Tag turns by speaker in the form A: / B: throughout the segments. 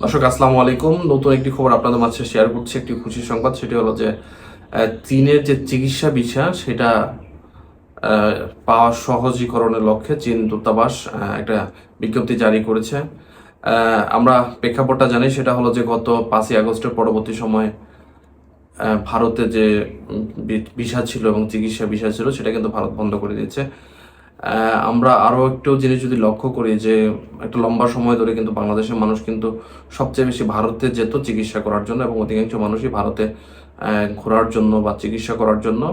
A: দর্শক আসসালামু আলাইকুম। নতুন একটি খবর আপনাদের মাঝে শেয়ার করছি, একটি খুশির সংবাদ। সেটি হলো যে চীনের যে চিকিৎসা ভিসা সেটা পাওয়া সহজীকরণের লক্ষ্যে চীন দূতাবাস একটা বিজ্ঞপ্তি জারি করেছে। আমরা প্রেক্ষাপটটা জানি, সেটা হলো যে গত 5ই আগস্টের পরবর্তী সময়ে ভারতে যে ভিসা ছিল এবং চিকিৎসা ভিসা ছিল সেটা কিন্তু ভারত বন্ধ করে দিয়েছে। আমরা আরও একটু জিনিস যদি লক্ষ্য করি যে একটা লম্বা সময় ধরে কিন্তু বাংলাদেশের মানুষ কিন্তু সবচেয়ে বেশি ভারতে যেত চিকিৎসা করার জন্য, এবং অধিকাংশ মানুষই ভারতে ঘোরার জন্য বা চিকিৎসা করার জন্য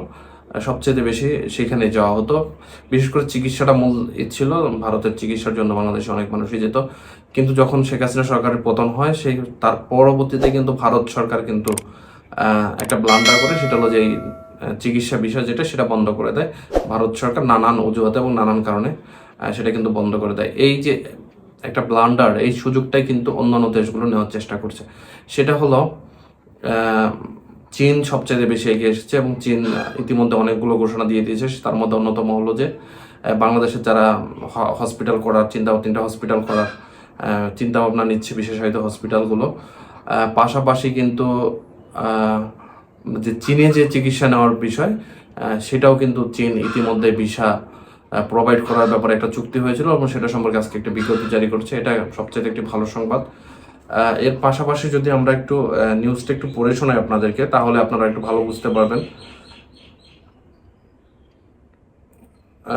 A: সবচেয়ে বেশি সেখানে যাওয়া হতো। বিশেষ করে চিকিৎসাটা মূল ছিল, ভারতের চিকিৎসার জন্য বাংলাদেশে অনেক মানুষই যেত। কিন্তু যখন শেখ হাসিনা সরকারের পতন হয়, সেই তার পরবর্তীতে কিন্তু ভারত সরকার কিন্তু একটা ব্লান্ডার করে, সেটা হলো যে এই চিকিৎসা বিষয় যেটা সেটা বন্ধ করে দেয় ভারত সরকার নানান অজুহাতে এবং নানান কারণে সেটা কিন্তু বন্ধ করে দেয়। এই যে একটা ব্লান্ডার, এই সুযোগটাই কিন্তু অন্যান্য দেশগুলো নেওয়ার চেষ্টা করছে। সেটা হলো চীন সবচেয়ে বেশি এগিয়ে এসেছে এবং চীন ইতিমধ্যে অনেকগুলো ঘোষণা দিয়ে দিয়েছে। তার মধ্যে অন্যতম হলো যে বাংলাদেশের যারা হসপিটাল করার 3টা হসপিটাল করার চিন্তা ভাবনা নিচ্ছে, বিশেষায়িত হসপিটালগুলো, পাশাপাশি কিন্তু যে চীনে যে চিকিৎসা নেওয়ার বিষয় সেটাও কিন্তু চীন ইতিমধ্যে ভিসা প্রোভাইড করার ব্যাপারে একটা চুক্তি হয়েছিল এবং সেটা সম্পর্কে আজকে একটা বিজ্ঞপ্তি জারি করছে। এটা সবচেয়ে একটি ভালো সংবাদ। এর পাশাপাশি যদি আমরা একটু নিউজটা একটু পড়ে শোনাই আপনাদেরকে, তাহলে আপনারা একটু ভালো বুঝতে পারবেন।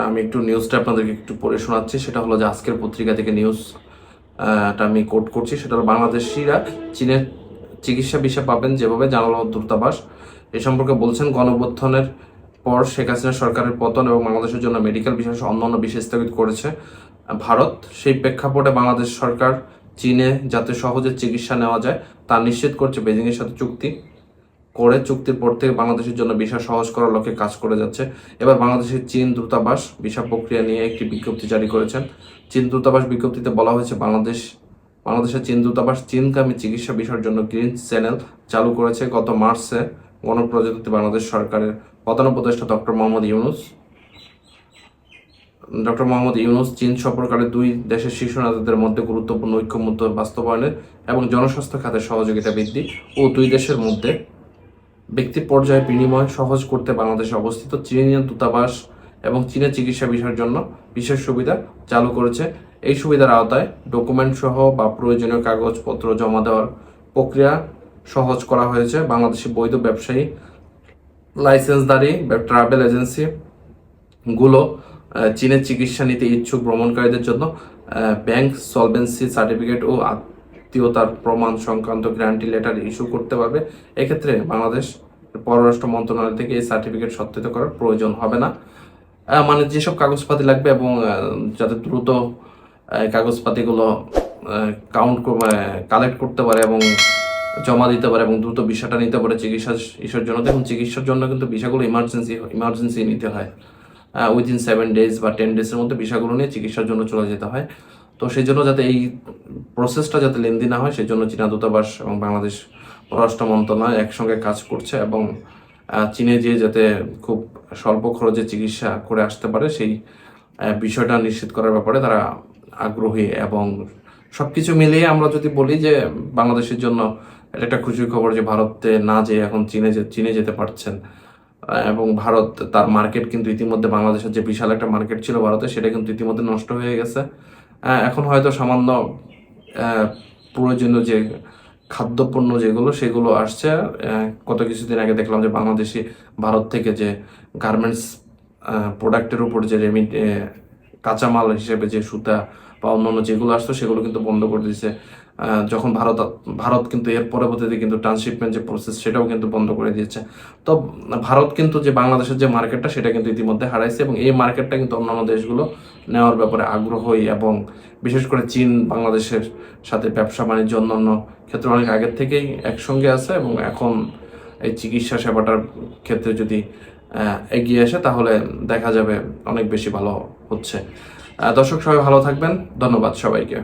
A: আমি একটু নিউজটা আপনাদেরকে একটু পড়ে শোনাচ্ছি। সেটা হলো যে আজকের পত্রিকা থেকে নিউজটা আমি কোট করছি। সেটা হলো বাংলাদেশিরা চীনের চিকিৎসা ভিসা পাবেন যেভাবে জানালো দূতাবাস। এ সম্পর্কে বলছেন, গণঅভ্যুত্থানের পর শেখ হাসিনা সরকারের পতন এবং বাংলাদেশের জন্য মেডিকেল ভিসা সহ অন্যান্য ভিসা স্থগিত করেছে ভারত। সেই প্রেক্ষাপটে বাংলাদেশ সরকার চীনে যাতে সহজে চিকিৎসা নেওয়া যায় তা নিশ্চিত করছে বেজিংয়ের সাথে চুক্তি করে। চুক্তির পর থেকে বাংলাদেশের জন্য ভিসা সহজ করার লক্ষ্যে কাজ করে যাচ্ছে। এবার বাংলাদেশের চীন দূতাবাস ভিসা প্রক্রিয়া নিয়ে একটি বিজ্ঞপ্তি জারি করেছেন। চীন দূতাবাস বিজ্ঞপ্তিতে বলা হয়েছে, বাংলাদেশের চীন দূতাবাস চীনগামী চিকিৎসা বিষয়ের জন্য গ্রিন চ্যানেল চালু করেছে। গত মার্চে গণপ্রজাতন্ত্রী বাংলাদেশ সরকারের প্রধান উপদেষ্টা ডক্টর মোহাম্মদ ইউনুস চীন সফরকালে দুই দেশের শীর্ষ নেতাদের মধ্যে গুরুত্বপূর্ণ ঐক্যমত্য বাস্তবায়নের এবং জনস্বাস্থ্য খাতে সহযোগিতা বৃদ্ধি ও দুই দেশের মধ্যে ব্যক্তি পর্যায়ে বিনিময় সহজ করতে বাংলাদেশে অবস্থিত চীনিয়ান দূতাবাস এবং চীনের চিকিৎসা বিষয়ের জন্য বিশেষ সুবিধা চালু করেছে। এই সুবিধার আওতায় ডকুমেন্ট সহ বা প্রয়োজনীয় কাগজপত্র জমা দেওয়ার প্রক্রিয়া সহজ করা হয়েছে। বাংলাদেশি বৈধ ব্যবসায়ী, লাইসেন্সধারী ট্রাভেল এজেন্সি গুলো চীনের চিকিৎসা নিতে ইচ্ছুক ভ্রমণকারীদের জন্য ব্যাংক সলভেন্সি সার্টিফিকেট ও আত্মীয়তার প্রমাণ সংক্রান্ত গ্যারান্টি লেটার ইস্যু করতে পারবে। এক্ষেত্রে বাংলাদেশ পররাষ্ট্র মন্ত্রণালয় থেকে এই সার্টিফিকেট সত্যায়িত করার প্রয়োজন হবে না। মানে যেসব কাগজপাতি লাগবে এবং যাতে দ্রুত কাগজপাতিগুলো কালেক্ট করতে পারে এবং জমা দিতে পারে এবং দ্রুত ভিসাটা নিতে পারে চিকিৎসার জন্য। দেখুন, চিকিৎসার জন্য কিন্তু ভিসাগুলো ইমার্জেন্সি নিতে হয়। উইদিন 7 days বা 10 days-এর মধ্যে ভিসাগুলো নিয়ে চিকিৎসার জন্য চলে যেতে হয়। তো সেই জন্য যাতে এই প্রসেসটা যাতে লেন্দি না হয়, সেই জন্য চীনা দূতাবাস এবং বাংলাদেশ পররাষ্ট্র মন্ত্রণালয় একসঙ্গে কাজ করছে এবং চীনে যেয়ে যাতে খুব স্বল্প খরচে চিকিৎসা করে আসতে পারে সেই বিষয়টা নিশ্চিত করার ব্যাপারে তারা আগ্রহী। এবং সবকিছু মিলিয়ে আমরা যদি বলি যে বাংলাদেশের জন্য এটা একটা খুশির খবর যে ভারতে না যেয়ে এখন চীনে যেতে পারছেন এবং ভারত তার মার্কেট কিন্তু ইতিমধ্যে, বাংলাদেশের যে বিশাল একটা মার্কেট ছিল ভারতে, সেটা কিন্তু ইতিমধ্যে নষ্ট হয়ে গেছে। এখন হয়তো সামান্য প্রয়োজনীয় যে খাদ্যপণ্য যেগুলো সেগুলো আসছে। গত কিছুদিন আগে দেখলাম যে বাংলাদেশি ভারত থেকে যে গার্মেন্টস প্রোডাক্টের উপর যে কাঁচামাল হিসেবে যে সুতা বা অন্যান্য যেগুলো আসতো সেগুলো কিন্তু বন্ধ করে দিয়েছে। যখন ভারত কিন্তু এর পরবর্তীতে কিন্তু ট্রান্সশিপমেন্ট যে প্রসেস সেটাও কিন্তু বন্ধ করে দিয়েছে। তো ভারত কিন্তু যে বাংলাদেশের যে মার্কেটটা সেটা কিন্তু ইতিমধ্যে হারাইছে এবং এই মার্কেটটা কিন্তু অন্যান্য দেশগুলো নেওয়ার ব্যাপারে আগ্রহী এবং বিশেষ করে চীন বাংলাদেশের সাথে ব্যবসা বাণিজ্য অন্যান্য ক্ষেত্রে অনেক আগের থেকেই একসঙ্গে আছে এবং এখন এই চিকিৎসা সেবাটার ক্ষেত্রে যদি এগিয়ে আসে তাহলে দেখা যাবে অনেক বেশি ভালো হচ্ছে। দর্শক সবাই ভালো থাকবেন, ধন্যবাদ সবাইকে।